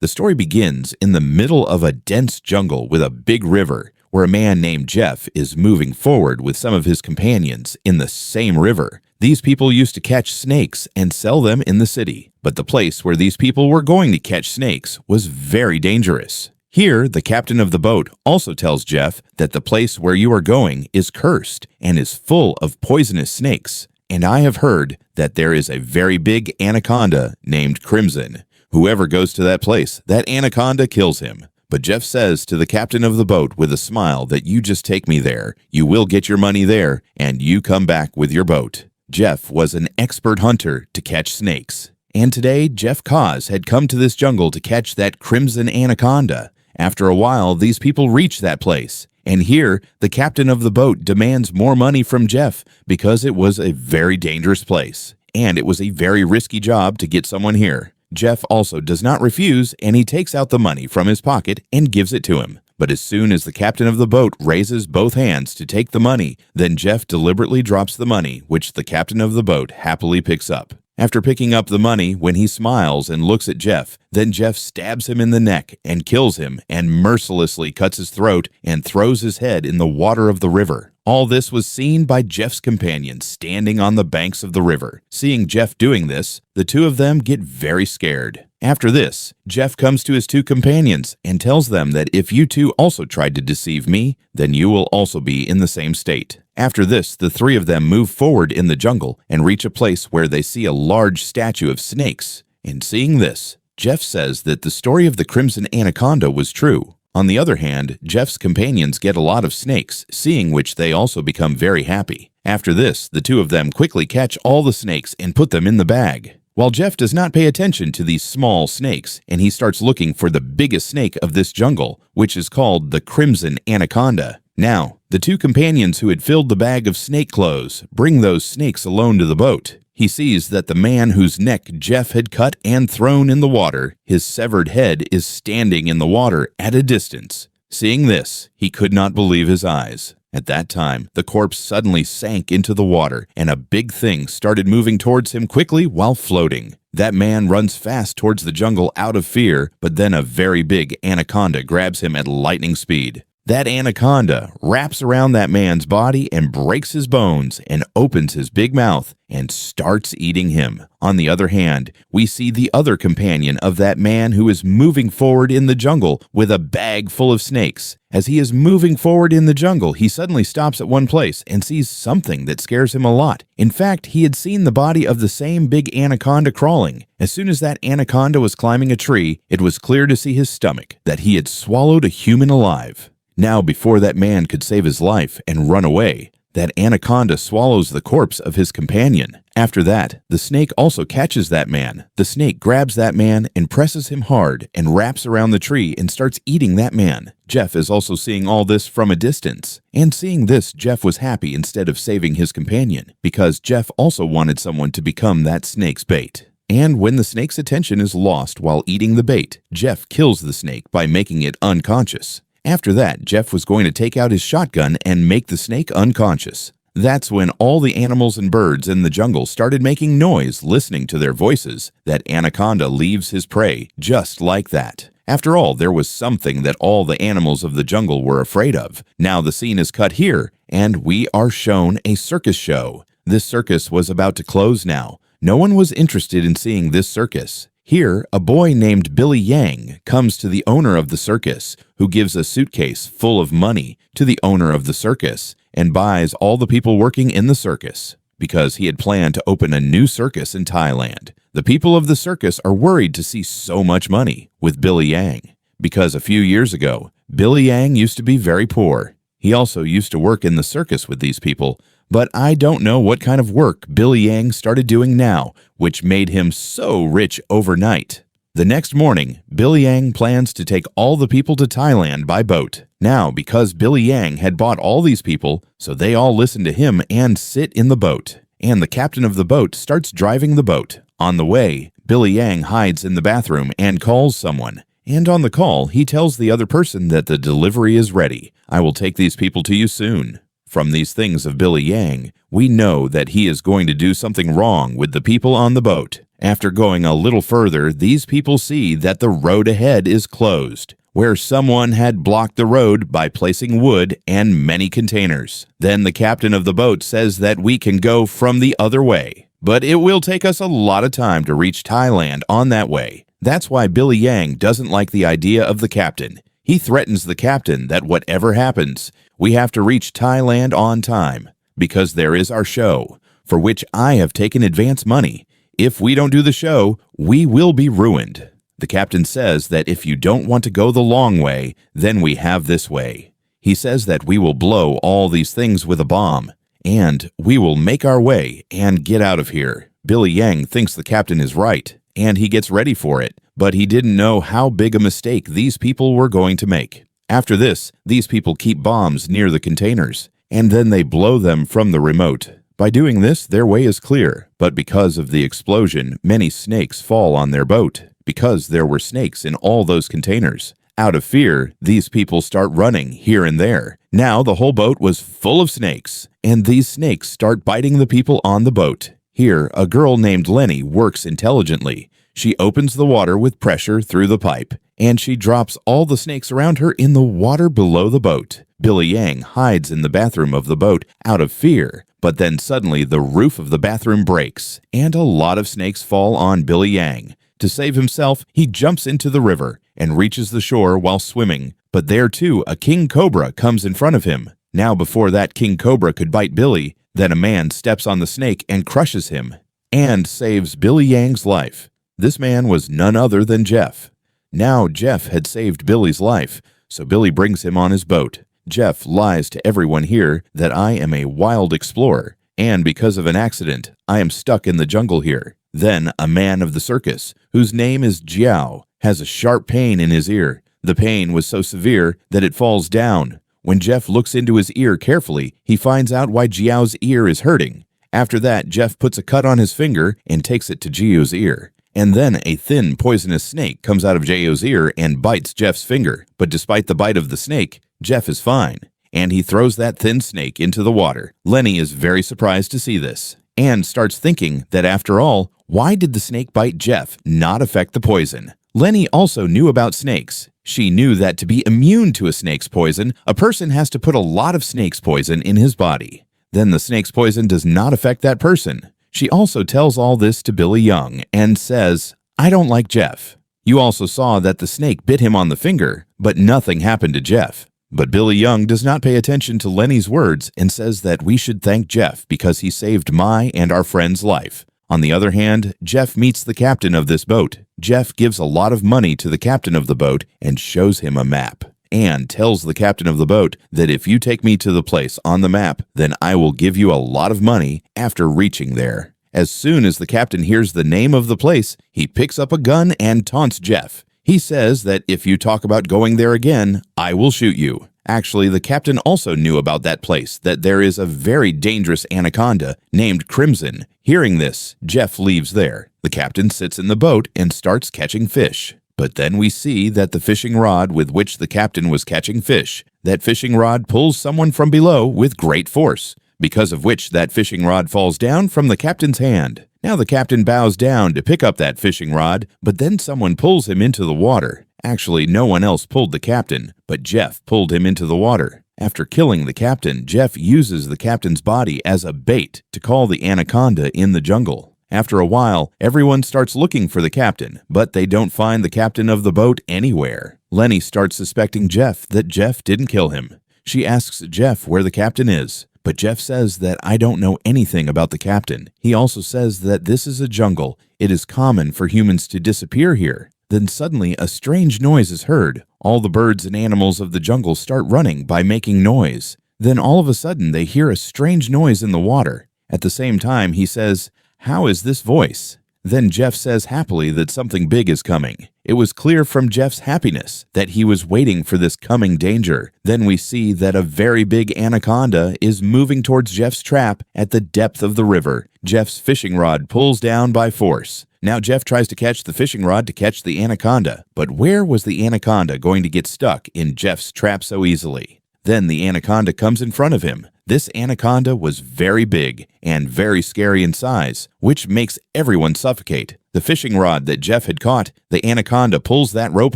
The story begins in the middle of a dense jungle with a big river, where a man named Jeff is moving forward with some of his companions in the same river. These people used to catch snakes and sell them in the city, but the place where these people were going to catch snakes was very dangerous. Here, the captain of the boat also tells Jeff that the place where you are going is cursed and is full of poisonous snakes. And I have heard that there is a very big anaconda named Crimson. Whoever goes to that place, that anaconda kills him. But Jeff says to the captain of the boat with a smile that you just take me there, you will get your money there, and you come back with your boat. Jeff was an expert hunter to catch snakes. And today, Jeff Cause had come to this jungle to catch that Crimson anaconda. After a while, these people reach that place. And here, the captain of the boat demands more money from Jeff because it was a very dangerous place. And it was a very risky job to get someone here. Jeff also does not refuse, and he takes out the money from his pocket and gives it to him. But as soon as the captain of the boat raises both hands to take the money, then Jeff deliberately drops the money, which the captain of the boat happily picks up. After picking up the money, when he smiles and looks at Jeff, then Jeff stabs him in the neck and kills him and mercilessly cuts his throat and throws his head in the water of the river. All this was seen by Jeff's companions standing on the banks of the river. Seeing Jeff doing this, the two of them get very scared. After this, Jeff comes to his two companions and tells them that if you two also tried to deceive me, then you will also be in the same state. After this, the three of them move forward in the jungle and reach a place where they see a large statue of snakes. And seeing this, Jeff says that the story of the Crimson Anaconda was true. On the other hand, Jeff's companions get a lot of snakes, seeing which they also become very happy. After this, the two of them quickly catch all the snakes and put them in the bag. While Jeff does not pay attention to these small snakes, and he starts looking for the biggest snake of this jungle, which is called the Crimson Anaconda. Now, the two companions who had filled the bag of snake clothes bring those snakes alone to the boat. He sees that the man whose neck Jeff had cut and thrown in the water, his severed head is standing in the water at a distance. Seeing this, he could not believe his eyes. At that time, the corpse suddenly sank into the water, and a big thing started moving towards him quickly while floating. That man runs fast towards the jungle out of fear, but then a very big anaconda grabs him at lightning speed. That anaconda wraps around that man's body and breaks his bones and opens his big mouth and starts eating him. On the other hand, we see the other companion of that man who is moving forward in the jungle with a bag full of snakes. As he is moving forward in the jungle, he suddenly stops at one place and sees something that scares him a lot. In fact, he had seen the body of the same big anaconda crawling. As soon as that anaconda was climbing a tree, it was clear to see his stomach that he had swallowed a human alive. Now, before that man could save his life and run away, that anaconda swallows the corpse of his companion. After that, the snake also catches that man. The snake grabs that man and presses him hard and wraps around the tree and starts eating that man. Jeff is also seeing all this from a distance. And seeing this, Jeff was happy instead of saving his companion, because Jeff also wanted someone to become that snake's bait. And when the snake's attention is lost while eating the bait, Jeff kills the snake by making it unconscious. After that, Jeff was going to take out his shotgun and make the snake unconscious. That's when all the animals and birds in the jungle started making noise, listening to their voices. That anaconda leaves his prey just like that. After all, there was something that all the animals of the jungle were afraid of. Now the scene is cut here, and we are shown a circus show. This circus was about to close now. No one was interested in seeing this circus. Here, a boy named Billy Yang comes to the owner of the circus, who gives a suitcase full of money to the owner of the circus and buys all the people working in the circus, because he had planned to open a new circus in Thailand. The people of the circus are worried to see so much money with Billy Yang, because a few years ago, Billy Yang used to be very poor. He also used to work in the circus with these people, but I don't know what kind of work Billy Yang started doing now, which made him so rich overnight. The next morning, Billy Yang plans to take all the people to Thailand by boat. Now, because Billy Yang had bought all these people, so they all listen to him and sit in the boat. And the captain of the boat starts driving the boat. On the way, Billy Yang hides in the bathroom and calls someone. And on the call, he tells the other person that the delivery is ready. I will take these people to you soon. From these things of Billy Yang, we know that he is going to do something wrong with the people on the boat. After going a little further, these people see that the road ahead is closed, where someone had blocked the road by placing wood and many containers. Then the captain of the boat says that we can go from the other way, but it will take us a lot of time to reach Thailand on that way. That's why Billy Yang doesn't like the idea of the captain. He threatens the captain that whatever happens, we have to reach Thailand on time, because there is our show, for which I have taken advance money. If we don't do the show, we will be ruined. The captain says that if you don't want to go the long way, then we have this way. He says that we will blow all these things with a bomb, and we will make our way and get out of here. Billy Yang thinks the captain is right, and he gets ready for it, but he didn't know how big a mistake these people were going to make. After this, these people keep bombs near the containers, and then they blow them from the remote. By doing this, their way is clear, but because of the explosion, many snakes fall on their boat, because there were snakes in all those containers. Out of fear, these people start running here and there. Now the whole boat was full of snakes, and these snakes start biting the people on the boat. Here, a girl named Lenny works intelligently. She opens the water with pressure through the pipe, and she drops all the snakes around her in the water below the boat. Billy Yang hides in the bathroom of the boat out of fear, but then suddenly the roof of the bathroom breaks, and a lot of snakes fall on Billy Yang. To save himself, he jumps into the river and reaches the shore while swimming, but there too a king cobra comes in front of him. Now before that king cobra could bite Billy, then a man steps on the snake and crushes him, and saves Billy Yang's life. This man was none other than Jeff. Now Jeff had saved Billy's life, so Billy brings him on his boat. Jeff lies to everyone here that I am a wild explorer, and because of an accident, I am stuck in the jungle here. Then a man of the circus, whose name is Jiao, has a sharp pain in his ear. The pain was so severe that it falls down. When Jeff looks into his ear carefully, he finds out why Jiao's ear is hurting. After that, Jeff puts a cut on his finger and takes it to Jiao's ear. And then a thin, poisonous snake comes out of Jiao's ear and bites Jeff's finger. But despite the bite of the snake, Jeff is fine, and he throws that thin snake into the water. Lenny is very surprised to see this, and starts thinking that after all, why did the snake bite Jeff not affect the poison? Lenny also knew about snakes. She knew that to be immune to a snake's poison, a person has to put a lot of snake's poison in his body. Then the snake's poison does not affect that person. She also tells all this to Billy Young and says, "I don't like Jeff. You also saw that the snake bit him on the finger, but nothing happened to Jeff." But Billy Young does not pay attention to Lenny's words and says that we should thank Jeff because he saved my and our friend's life. On the other hand, Jeff meets the captain of this boat. Jeff gives a lot of money to the captain of the boat and shows him a map, and tells the captain of the boat that if you take me to the place on the map, then I will give you a lot of money after reaching there. As soon as the captain hears the name of the place, he picks up a gun and taunts Jeff. He says that if you talk about going there again, I will shoot you. Actually, the captain also knew about that place, that there is a very dangerous anaconda named Crimson. Hearing this, Jeff leaves there. The captain sits in the boat and starts catching fish. But then we see that the fishing rod with which the captain was catching fish, that fishing rod pulls someone from below with great force, because of which that fishing rod falls down from the captain's hand. Now the captain bows down to pick up that fishing rod, but then someone pulls him into the water. Actually, no one else pulled the captain, but Jeff pulled him into the water. After killing the captain, Jeff uses the captain's body as a bait to call the anaconda in the jungle. After a while, everyone starts looking for the captain, but they don't find the captain of the boat anywhere. Lenny starts suspecting Jeff that Jeff didn't kill him. She asks Jeff where the captain is, but Jeff says that I don't know anything about the captain. He also says that this is a jungle. It is common for humans to disappear here. Then suddenly a strange noise is heard. All the birds and animals of the jungle start running by making noise. Then all of a sudden they hear a strange noise in the water. At the same time he says, "How is this voice?" Then Jeff says happily that something big is coming. It was clear from Jeff's happiness that he was waiting for this coming danger. Then we see that a very big anaconda is moving towards Jeff's trap at the depth of the river. Jeff's fishing rod pulls down by force. Now Jeff tries to catch the fishing rod to catch the anaconda, but where was the anaconda going to get stuck in Jeff's trap so easily? Then the anaconda comes in front of him. This anaconda was very big and very scary in size, which makes everyone suffocate. The fishing rod that Jeff had caught, the anaconda pulls that rope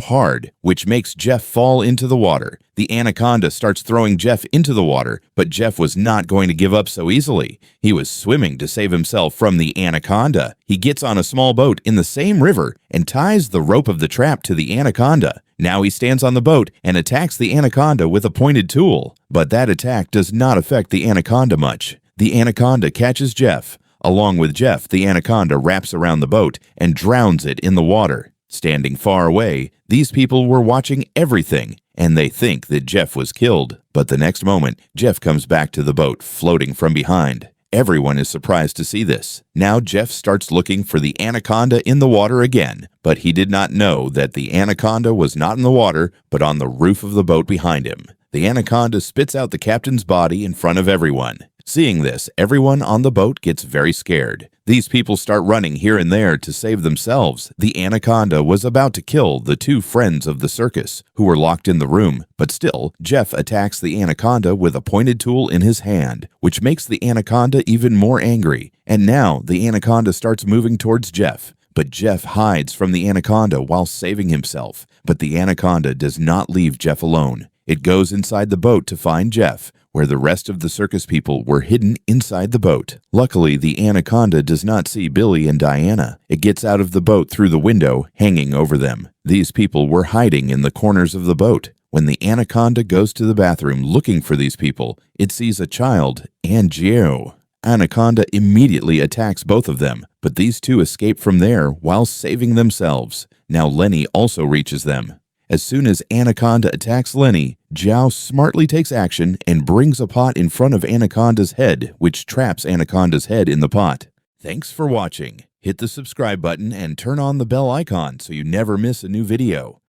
hard, which makes Jeff fall into the water. The anaconda starts throwing Jeff into the water, but Jeff was not going to give up so easily. He was swimming to save himself from the anaconda. He gets on a small boat in the same river and ties the rope of the trap to the anaconda. Now he stands on the boat and attacks the anaconda with a pointed tool. But that attack does not affect the anaconda much. The anaconda catches Jeff. Along with Jeff, the anaconda wraps around the boat and drowns it in the water. Standing far away, these people were watching everything, and they think that Jeff was killed. But the next moment, Jeff comes back to the boat, floating from behind. Everyone is surprised to see this. Now Jeff starts looking for the anaconda in the water again, but he did not know that the anaconda was not in the water, but on the roof of the boat behind him. The anaconda spits out the captain's body in front of everyone. Seeing this, everyone on the boat gets very scared. These people start running here and there to save themselves. The anaconda was about to kill the two friends of the circus, who were locked in the room, but still, Jeff attacks the anaconda with a pointed tool in his hand, which makes the anaconda even more angry. And now, the anaconda starts moving towards Jeff. But Jeff hides from the anaconda while saving himself. But the anaconda does not leave Jeff alone. It goes inside the boat to find Jeff, where the rest of the circus people were hidden inside the boat. Luckily, the anaconda does not see Billy and Diana. It gets out of the boat through the window, hanging over them. These people were hiding in the corners of the boat. When the anaconda goes to the bathroom looking for these people, it sees a child and Gio. Anaconda immediately attacks both of them, but these two escape from there while saving themselves. Now Lenny also reaches them. As soon as Anaconda attacks Lenny, Jiao smartly takes action and brings a pot in front of Anaconda's head, which traps Anaconda's head in the pot. Thanks for watching. Hit the subscribe button and turn on the bell icon so you never miss a new video.